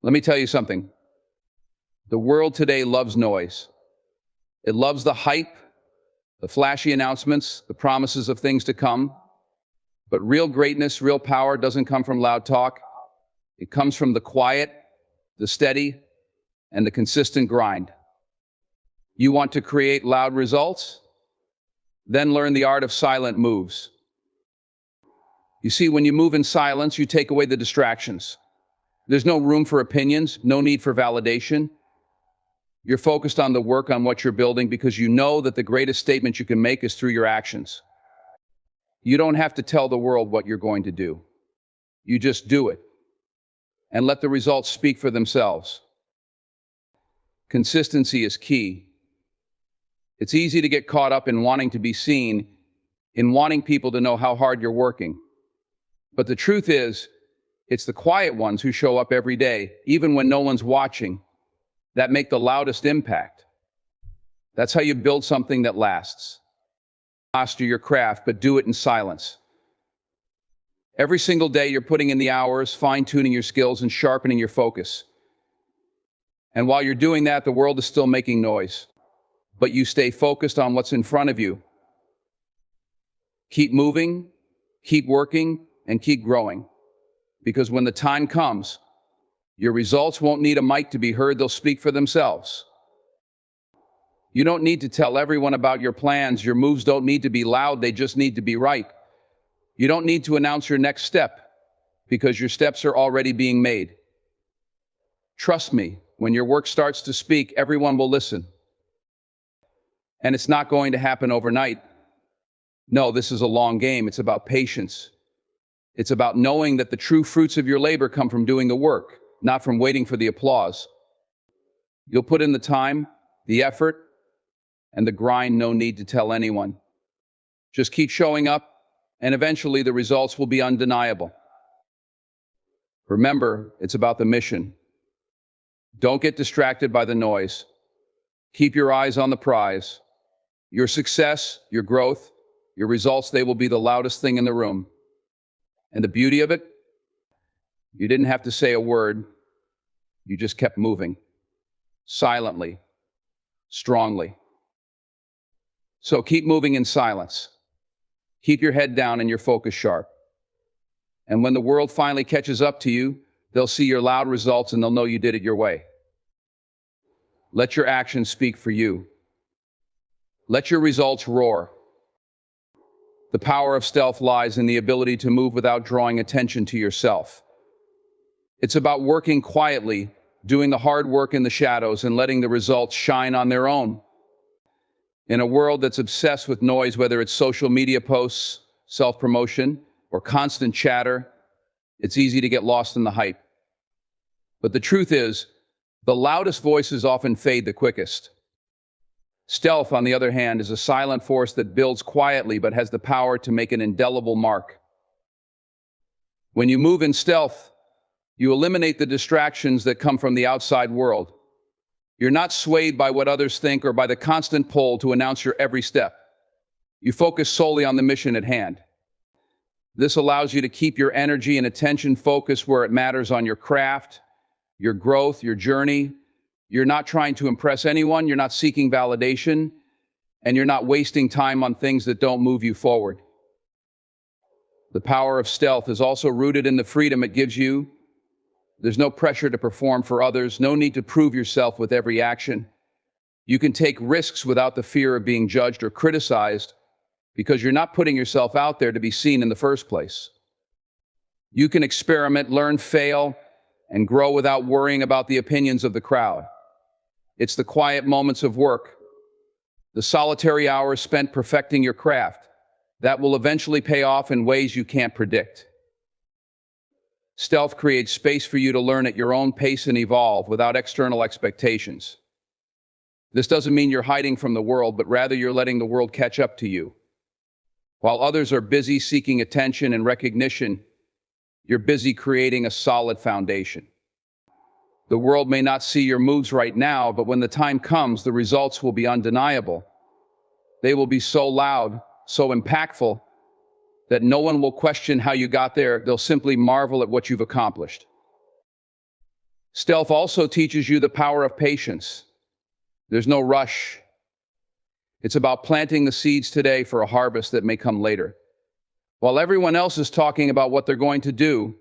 Let me tell you something. The world today loves noise. It loves the hype, the flashy announcements, the promises of things to come. But real greatness, real power doesn't come from loud talk. It comes from the quiet, the steady, and the consistent grind. You want to create loud results? Then learn the art of silent moves. You see, when you move in silence, you take away the distractions. There's no room for opinions, no need for validation. You're focused on the work, on what you're building, because you know that the greatest statement you can make is through your actions. You don't have to tell the world what you're going to do. You just do it and let the results speak for themselves. Consistency is key. It's easy to get caught up in wanting to be seen, in wanting people to know how hard you're working. But the truth is, it's the quiet ones who show up every day, even when no one's watching, that make the loudest impact. That's how you build something that lasts. Master your craft, but do it in silence. Every single day you're putting in the hours, fine-tuning your skills and sharpening your focus. And while you're doing that, the world is still making noise. But you stay focused on what's in front of you. Keep moving, keep working, and keep growing. Because when the time comes, your results won't need a mic to be heard, they'll speak for themselves. You don't need to tell everyone about your plans, your moves don't need to be loud, they just need to be right. You don't need to announce your next step, because your steps are already being made. Trust me, when your work starts to speak, everyone will listen. And it's not going to happen overnight. No, this is a long game. It's about patience. It's about knowing that the true fruits of your labor come from doing the work, not from waiting for the applause. You'll put in the time, the effort, and the grind, no need to tell anyone. Just keep showing up, and eventually the results will be undeniable. Remember, it's about the mission. Don't get distracted by the noise. Keep your eyes on the prize. Your success, your growth, your results, they will be the loudest thing in the room. And the beauty of it, you didn't have to say a word. You just kept moving. Silently. Strongly. So keep moving in silence. Keep your head down and your focus sharp. And when the world finally catches up to you, they'll see your loud results and they'll know you did it your way. Let your actions speak for you. Let your results roar. The power of stealth lies in the ability to move without drawing attention to yourself. It's about working quietly, doing the hard work in the shadows, and letting the results shine on their own. In a world that's obsessed with noise, whether it's social media posts, self-promotion, or constant chatter, it's easy to get lost in the hype. But the truth is, the loudest voices often fade the quickest. Stealth, on the other hand, is a silent force that builds quietly but has the power to make an indelible mark. When you move in stealth, you eliminate the distractions that come from the outside world. You're not swayed by what others think or by the constant pull to announce your every step. You focus solely on the mission at hand. This allows you to keep your energy and attention focused where it matters, on your craft, your growth, your journey. You're not trying to impress anyone, you're not seeking validation, and you're not wasting time on things that don't move you forward. The power of stealth is also rooted in the freedom it gives you. There's no pressure to perform for others, no need to prove yourself with every action. You can take risks without the fear of being judged or criticized, because you're not putting yourself out there to be seen in the first place. You can experiment, learn, fail, and grow without worrying about the opinions of the crowd. It's the quiet moments of work, the solitary hours spent perfecting your craft, that will eventually pay off in ways you can't predict. Stealth creates space for you to learn at your own pace and evolve without external expectations. This doesn't mean you're hiding from the world, but rather you're letting the world catch up to you. While others are busy seeking attention and recognition, you're busy creating a solid foundation. The world may not see your moves right now, but when the time comes, the results will be undeniable. They will be so loud, so impactful, that no one will question how you got there. They'll simply marvel at what you've accomplished. Stealth also teaches you the power of patience. There's no rush. It's about planting the seeds today for a harvest that may come later. While everyone else is talking about what they're going to do,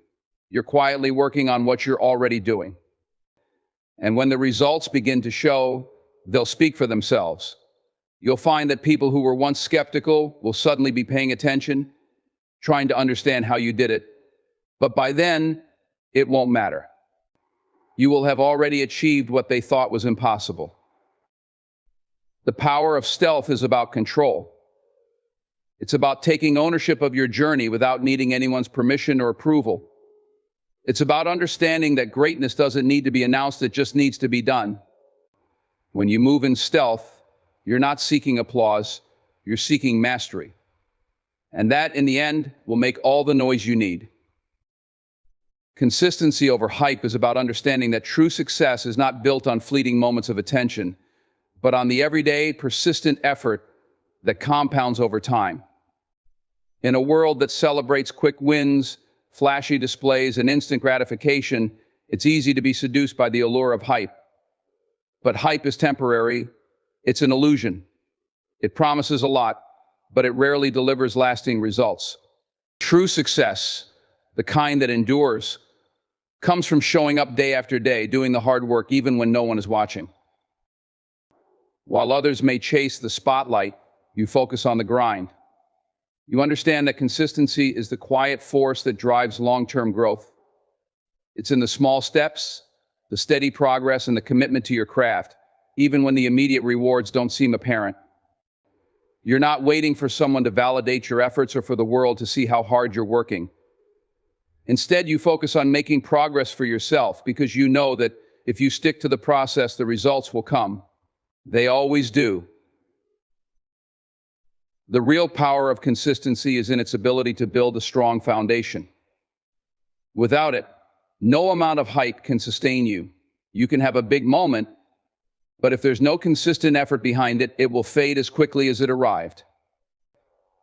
you're quietly working on what you're already doing. And when the results begin to show, they'll speak for themselves. You'll find that people who were once skeptical will suddenly be paying attention, trying to understand how you did it. But by then, it won't matter. You will have already achieved what they thought was impossible. The power of stealth is about control. It's about taking ownership of your journey without needing anyone's permission or approval. It's about understanding that greatness doesn't need to be announced, it just needs to be done. When you move in stealth, you're not seeking applause, you're seeking mastery. And that, in the end, will make all the noise you need. Consistency over hype is about understanding that true success is not built on fleeting moments of attention, but on the everyday, persistent effort that compounds over time. In a world that celebrates quick wins, flashy displays, and instant gratification, it's easy to be seduced by the allure of hype. But hype is temporary. It's an illusion. It promises a lot, but it rarely delivers lasting results. True success, the kind that endures, comes from showing up day after day, doing the hard work even when no one is watching. While others may chase the spotlight, you focus on the grind. You understand that consistency is the quiet force that drives long-term growth. It's in the small steps, the steady progress, and the commitment to your craft, even when the immediate rewards don't seem apparent. You're not waiting for someone to validate your efforts or for the world to see how hard you're working. Instead, you focus on making progress for yourself because you know that if you stick to the process, the results will come. They always do. The real power of consistency is in its ability to build a strong foundation. Without it, no amount of hype can sustain you. You can have a big moment, but if there's no consistent effort behind it, it will fade as quickly as it arrived.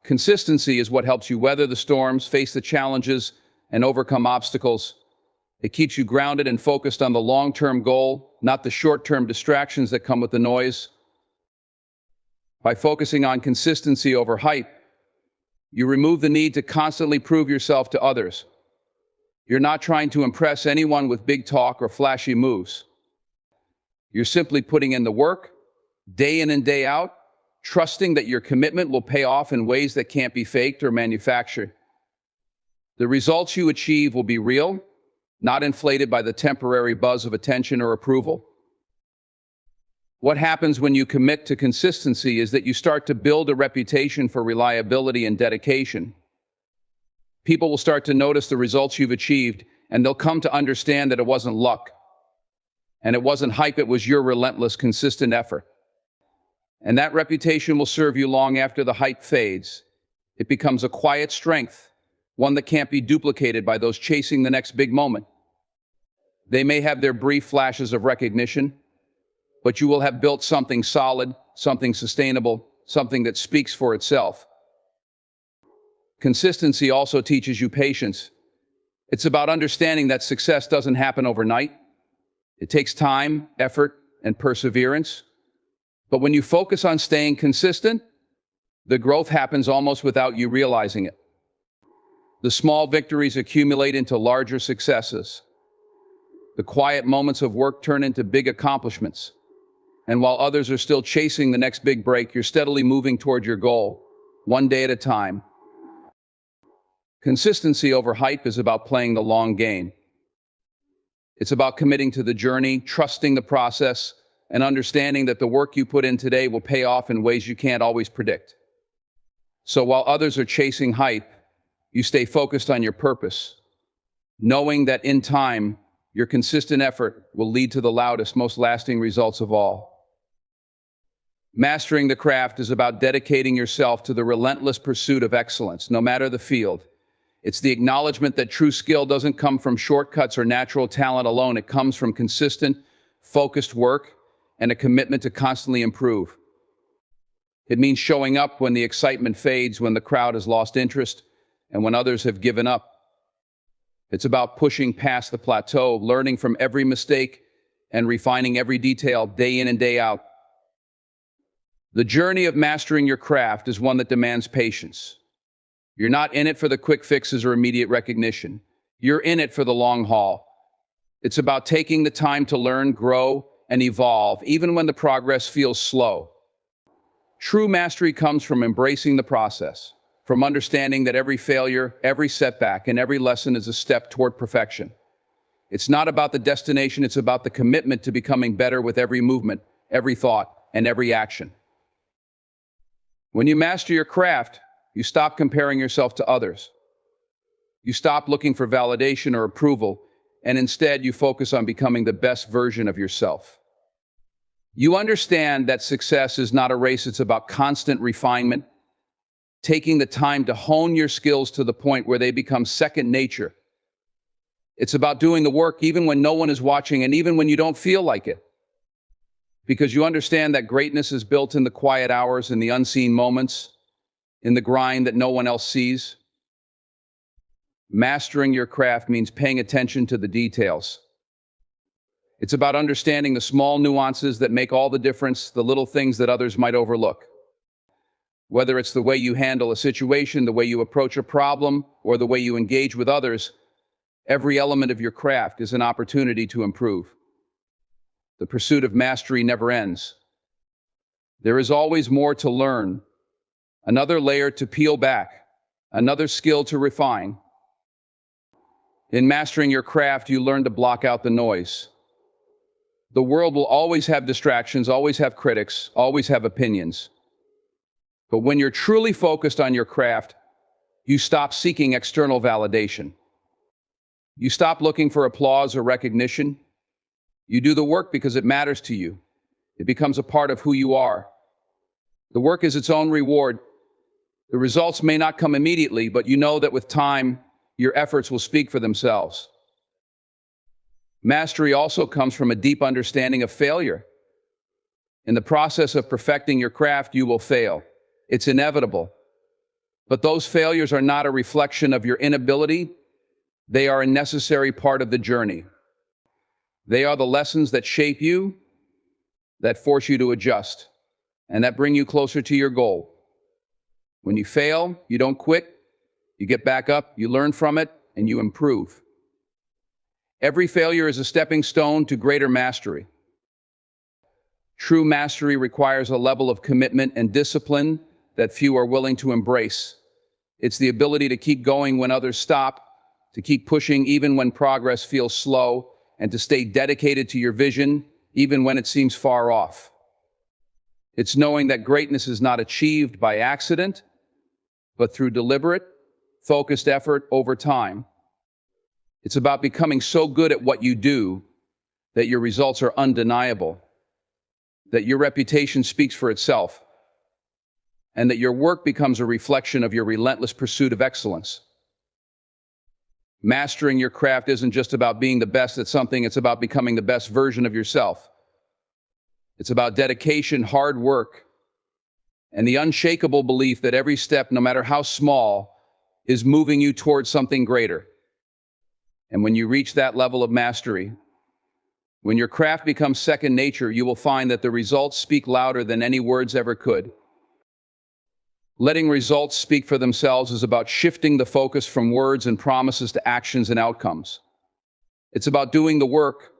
Consistency is what helps you weather the storms, face the challenges, and overcome obstacles. It keeps you grounded and focused on the long-term goal, not the short-term distractions that come with the noise. By focusing on consistency over hype, you remove the need to constantly prove yourself to others. You're not trying to impress anyone with big talk or flashy moves. You're simply putting in the work, day in and day out, trusting that your commitment will pay off in ways that can't be faked or manufactured. The results you achieve will be real, not inflated by the temporary buzz of attention or approval. What happens when you commit to consistency is that you start to build a reputation for reliability and dedication. People will start to notice the results you've achieved, and they'll come to understand that it wasn't luck, and it wasn't hype, it was your relentless, consistent effort. And that reputation will serve you long after the hype fades. It becomes a quiet strength, one that can't be duplicated by those chasing the next big moment. They may have their brief flashes of recognition, but you will have built something solid, something sustainable, something that speaks for itself. Consistency also teaches you patience. It's about understanding that success doesn't happen overnight. It takes time, effort, and perseverance. But when you focus on staying consistent, the growth happens almost without you realizing it. The small victories accumulate into larger successes. The quiet moments of work turn into big accomplishments. And while others are still chasing the next big break, you're steadily moving toward your goal, one day at a time. Consistency over hype is about playing the long game. It's about committing to the journey, trusting the process, and understanding that the work you put in today will pay off in ways you can't always predict. So while others are chasing hype, you stay focused on your purpose, knowing that in time, your consistent effort will lead to the loudest, most lasting results of all. Mastering the craft is about dedicating yourself to the relentless pursuit of excellence, no matter the field. It's the acknowledgement that true skill doesn't come from shortcuts or natural talent alone. It comes from consistent, focused work and a commitment to constantly improve. It means showing up when the excitement fades, when the crowd has lost interest, and when others have given up. It's about pushing past the plateau, learning from every mistake, and refining every detail day in and day out. The journey of mastering your craft is one that demands patience. You're not in it for the quick fixes or immediate recognition. You're in it for the long haul. It's about taking the time to learn, grow, and evolve, even when the progress feels slow. True mastery comes from embracing the process, from understanding that every failure, every setback, and every lesson is a step toward perfection. It's not about the destination, it's about the commitment to becoming better with every movement, every thought, and every action. When you master your craft, you stop comparing yourself to others. You stop looking for validation or approval, and instead you focus on becoming the best version of yourself. You understand that success is not a race, it's about constant refinement, taking the time to hone your skills to the point where they become second nature. It's about doing the work even when no one is watching and even when you don't feel like it. Because you understand that greatness is built in the quiet hours, in the unseen moments, in the grind that no one else sees. Mastering your craft means paying attention to the details. It's about understanding the small nuances that make all the difference, the little things that others might overlook. Whether it's the way you handle a situation, the way you approach a problem, or the way you engage with others, every element of your craft is an opportunity to improve. The pursuit of mastery never ends. There is always more to learn, another layer to peel back, another skill to refine. In mastering your craft, you learn to block out the noise. The world will always have distractions, always have critics, always have opinions. But when you're truly focused on your craft, you stop seeking external validation. You stop looking for applause or recognition. You do the work because it matters to you. It becomes a part of who you are. The work is its own reward. The results may not come immediately, but you know that with time, your efforts will speak for themselves. Mastery also comes from a deep understanding of failure. In the process of perfecting your craft, you will fail. It's inevitable. But those failures are not a reflection of your inability. They are a necessary part of the journey. They are the lessons that shape you, that force you to adjust, and that bring you closer to your goal. When you fail, you don't quit. You get back up, you learn from it, and you improve. Every failure is a stepping stone to greater mastery. True mastery requires a level of commitment and discipline that few are willing to embrace. It's the ability to keep going when others stop, to keep pushing even when progress feels slow, and to stay dedicated to your vision even when it seems far off. It's knowing that greatness is not achieved by accident, but through deliberate, focused effort over time. It's about becoming so good at what you do that your results are undeniable, that your reputation speaks for itself, and that your work becomes a reflection of your relentless pursuit of excellence. Mastering your craft isn't just about being the best at something, it's about becoming the best version of yourself. It's about dedication, hard work, and the unshakable belief that every step, no matter how small, is moving you towards something greater. And when you reach that level of mastery, when your craft becomes second nature, you will find that the results speak louder than any words ever could. Letting results speak for themselves is about shifting the focus from words and promises to actions and outcomes. It's about doing the work,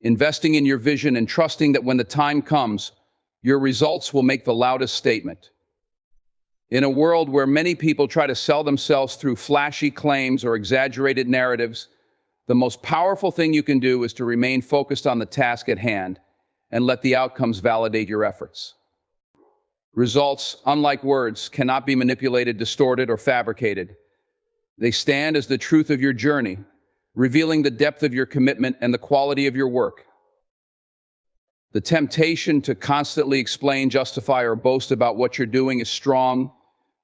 investing in your vision, and trusting that when the time comes, your results will make the loudest statement. In a world where many people try to sell themselves through flashy claims or exaggerated narratives, the most powerful thing you can do is to remain focused on the task at hand and let the outcomes validate your efforts. Results, unlike words, cannot be manipulated, distorted, or fabricated. They stand as the truth of your journey, revealing the depth of your commitment and the quality of your work. The temptation to constantly explain, justify, or boast about what you're doing is strong,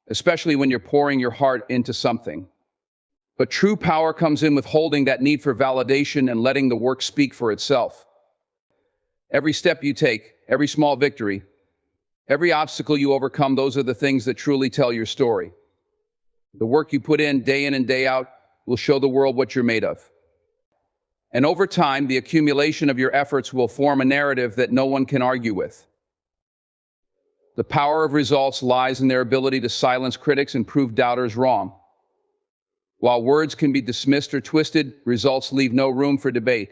especially when you're pouring your heart into something. But true power comes in withholding that need for validation and letting the work speak for itself. Every step you take, every small victory, every obstacle you overcome, those are the things that truly tell your story. The work you put in day and day out, will show the world what you're made of. And over time, the accumulation of your efforts will form a narrative that no one can argue with. The power of results lies in their ability to silence critics and prove doubters wrong. While words can be dismissed or twisted, results leave no room for debate.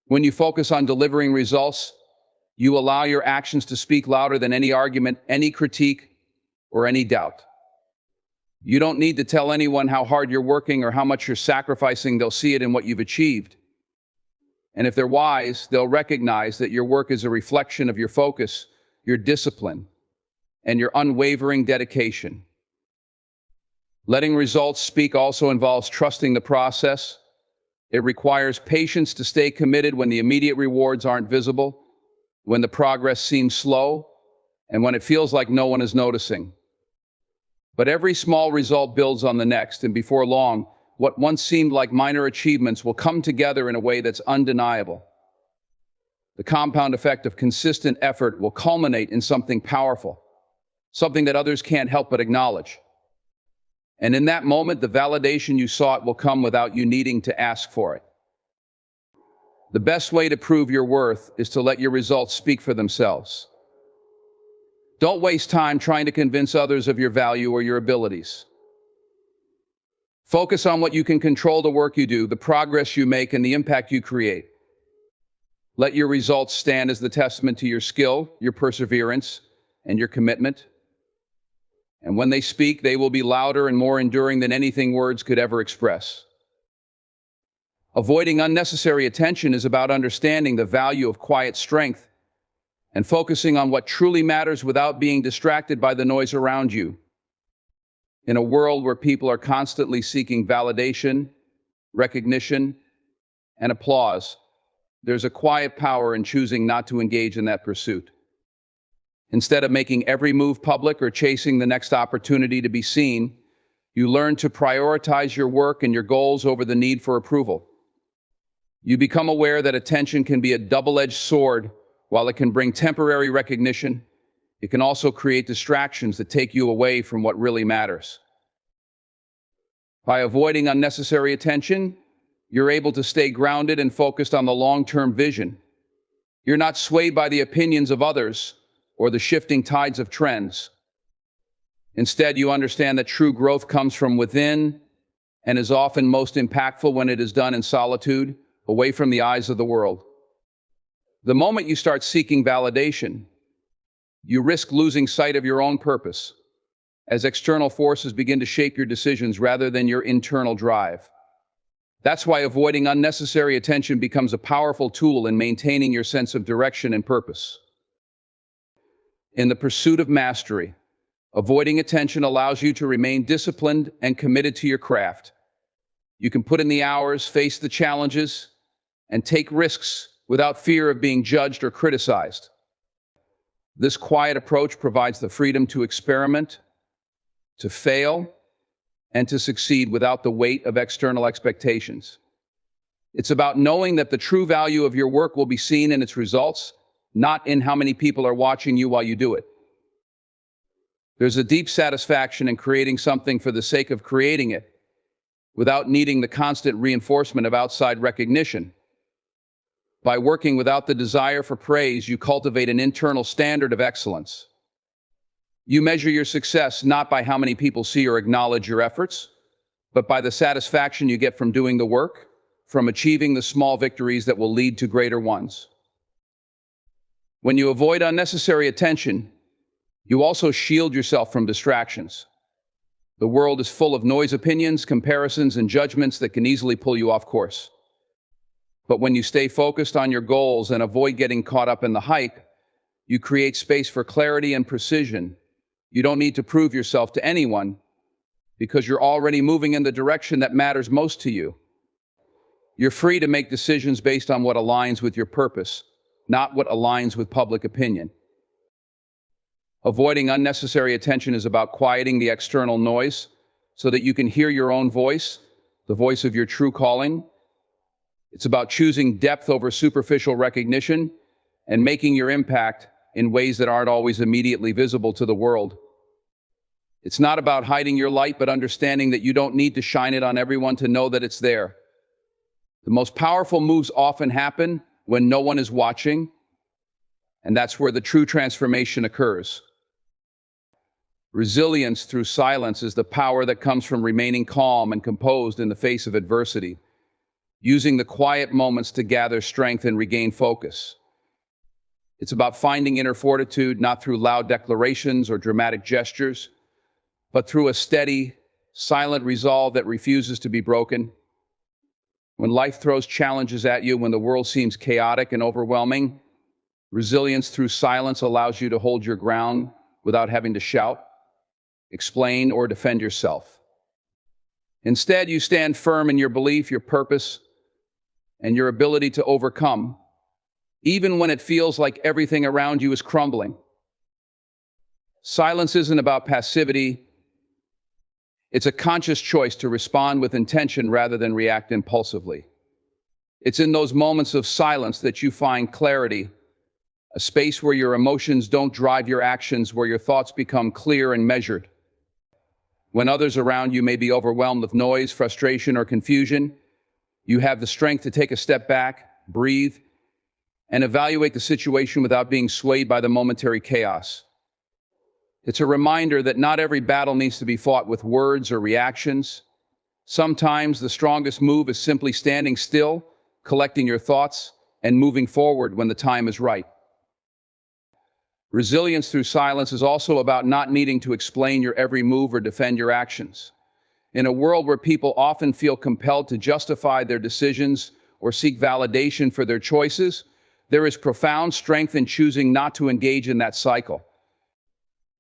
When you focus on delivering results, you allow your actions to speak louder than any argument, any critique, or any doubt. You don't need to tell anyone how hard you're working or how much you're sacrificing. They'll see it in what you've achieved. And if they're wise, they'll recognize that your work is a reflection of your focus, your discipline, and your unwavering dedication. Letting results speak also involves trusting the process. It requires patience to stay committed when the immediate rewards aren't visible, when the progress seems slow, and when it feels like no one is noticing. But every small result builds on the next, and before long, what once seemed like minor achievements will come together in a way that's undeniable. The compound effect of consistent effort will culminate in something powerful, something that others can't help but acknowledge. And in that moment, the validation you sought will come without you needing to ask for it. The best way to prove your worth is to let your results speak for themselves. Don't waste time trying to convince others of your value or your abilities. Focus on what you can control: the work you do, the progress you make, and the impact you create. Let your results stand as the testament to your skill, your perseverance, and your commitment. And when they speak, they will be louder and more enduring than anything words could ever express. Avoiding unnecessary attention is about understanding the value of quiet strength and focusing on what truly matters without being distracted by the noise around you. In a world where people are constantly seeking validation, recognition, and applause, there's a quiet power in choosing not to engage in that pursuit. Instead of making every move public or chasing the next opportunity to be seen, you learn to prioritize your work and your goals over the need for approval. You become aware that attention can be a double-edged sword. While it can bring temporary recognition, it can also create distractions that take you away from what really matters. By avoiding unnecessary attention, you're able to stay grounded and focused on the long-term vision. You're not swayed by the opinions of others or the shifting tides of trends. Instead, you understand that true growth comes from within and is often most impactful when it is done in solitude, away from the eyes of the world. The moment you start seeking validation, you risk losing sight of your own purpose, as external forces begin to shape your decisions rather than your internal drive. That's why avoiding unnecessary attention becomes a powerful tool in maintaining your sense of direction and purpose. In the pursuit of mastery, avoiding attention allows you to remain disciplined and committed to your craft. You can put in the hours, face the challenges, and take risks without fear of being judged or criticized. This quiet approach provides the freedom to experiment, to fail, and to succeed without the weight of external expectations. It's about knowing that the true value of your work will be seen in its results, not in how many people are watching you while you do it. There's a deep satisfaction in creating something for the sake of creating it, without needing the constant reinforcement of outside recognition. By working without the desire for praise, you cultivate an internal standard of excellence. You measure your success not by how many people see or acknowledge your efforts, but by the satisfaction you get from doing the work, from achieving the small victories that will lead to greater ones. When you avoid unnecessary attention, you also shield yourself from distractions. The world is full of noise, opinions, comparisons, and judgments that can easily pull you off course. But when you stay focused on your goals and avoid getting caught up in the hype, you create space for clarity and precision. You don't need to prove yourself to anyone because you're already moving in the direction that matters most to you. You're free to make decisions based on what aligns with your purpose, not what aligns with public opinion. Avoiding unnecessary attention is about quieting the external noise so that you can hear your own voice, the voice of your true calling. It's about choosing depth over superficial recognition and making your impact in ways that aren't always immediately visible to the world. It's not about hiding your light, but understanding that you don't need to shine it on everyone to know that it's there. The most powerful moves often happen when no one is watching, and that's where the true transformation occurs. Resilience through silence is the power that comes from remaining calm and composed in the face of adversity, using the quiet moments to gather strength and regain focus. It's about finding inner fortitude not through loud declarations or dramatic gestures, but through a steady, silent resolve that refuses to be broken. When life throws challenges at you, when the world seems chaotic and overwhelming, resilience through silence allows you to hold your ground without having to shout, explain, or defend yourself. Instead, you stand firm in your belief, your purpose, and your ability to overcome, even when it feels like everything around you is crumbling. Silence isn't about passivity. It's a conscious choice to respond with intention rather than react impulsively. It's in those moments of silence that you find clarity, a space where your emotions don't drive your actions, where your thoughts become clear and measured. When others around you may be overwhelmed with noise, frustration, or confusion, you have the strength to take a step back, breathe, and evaluate the situation without being swayed by the momentary chaos. It's a reminder that not every battle needs to be fought with words or reactions. Sometimes the strongest move is simply standing still, collecting your thoughts, and moving forward when the time is right. Resilience through silence is also about not needing to explain your every move or defend your actions. In a world where people often feel compelled to justify their decisions or seek validation for their choices, there is profound strength in choosing not to engage in that cycle.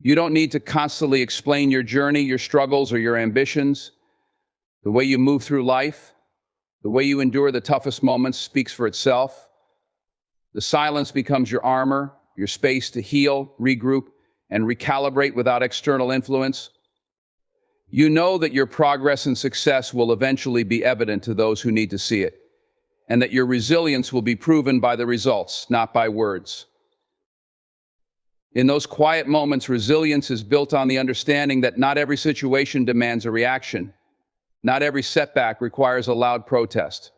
You don't need to constantly explain your journey, your struggles, or your ambitions. The way you move through life, the way you endure the toughest moments speaks for itself. The silence becomes your armor, your space to heal, regroup, and recalibrate without external influence. You know that your progress and success will eventually be evident to those who need to see it, and that your resilience will be proven by the results, not by words. In those quiet moments, resilience is built on the understanding that not every situation demands a reaction. Not every setback requires a loud protest.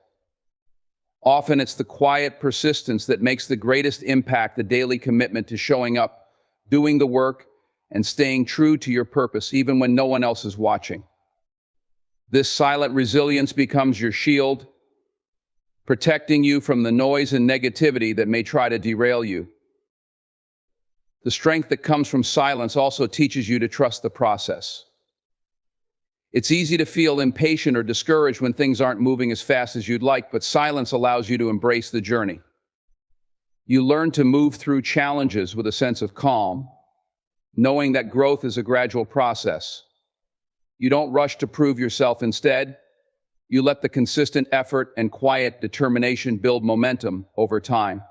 Often it's the quiet persistence that makes the greatest impact, the daily commitment to showing up, doing the work, and staying true to your purpose even when no one else is watching. This silent resilience becomes your shield, protecting you from the noise and negativity that may try to derail you. The strength that comes from silence also teaches you to trust the process. It's easy to feel impatient or discouraged when things aren't moving as fast as you'd like, but silence allows you to embrace the journey. You learn to move through challenges with a sense of calm, knowing that growth is a gradual process. You don't rush to prove yourself. Instead, you let the consistent effort and quiet determination build momentum over time.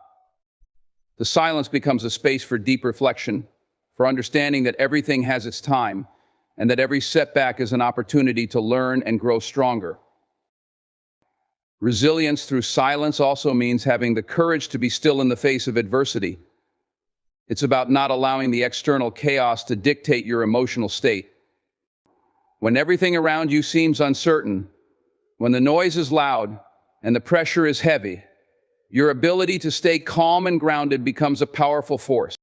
The silence becomes a space for deep reflection, for understanding that everything has its time, and that every setback is an opportunity to learn and grow stronger. Resilience through silence also means having the courage to be still in the face of adversity. It's about not allowing the external chaos to dictate your emotional state. When everything around you seems uncertain, when the noise is loud and the pressure is heavy, your ability to stay calm and grounded becomes a powerful force.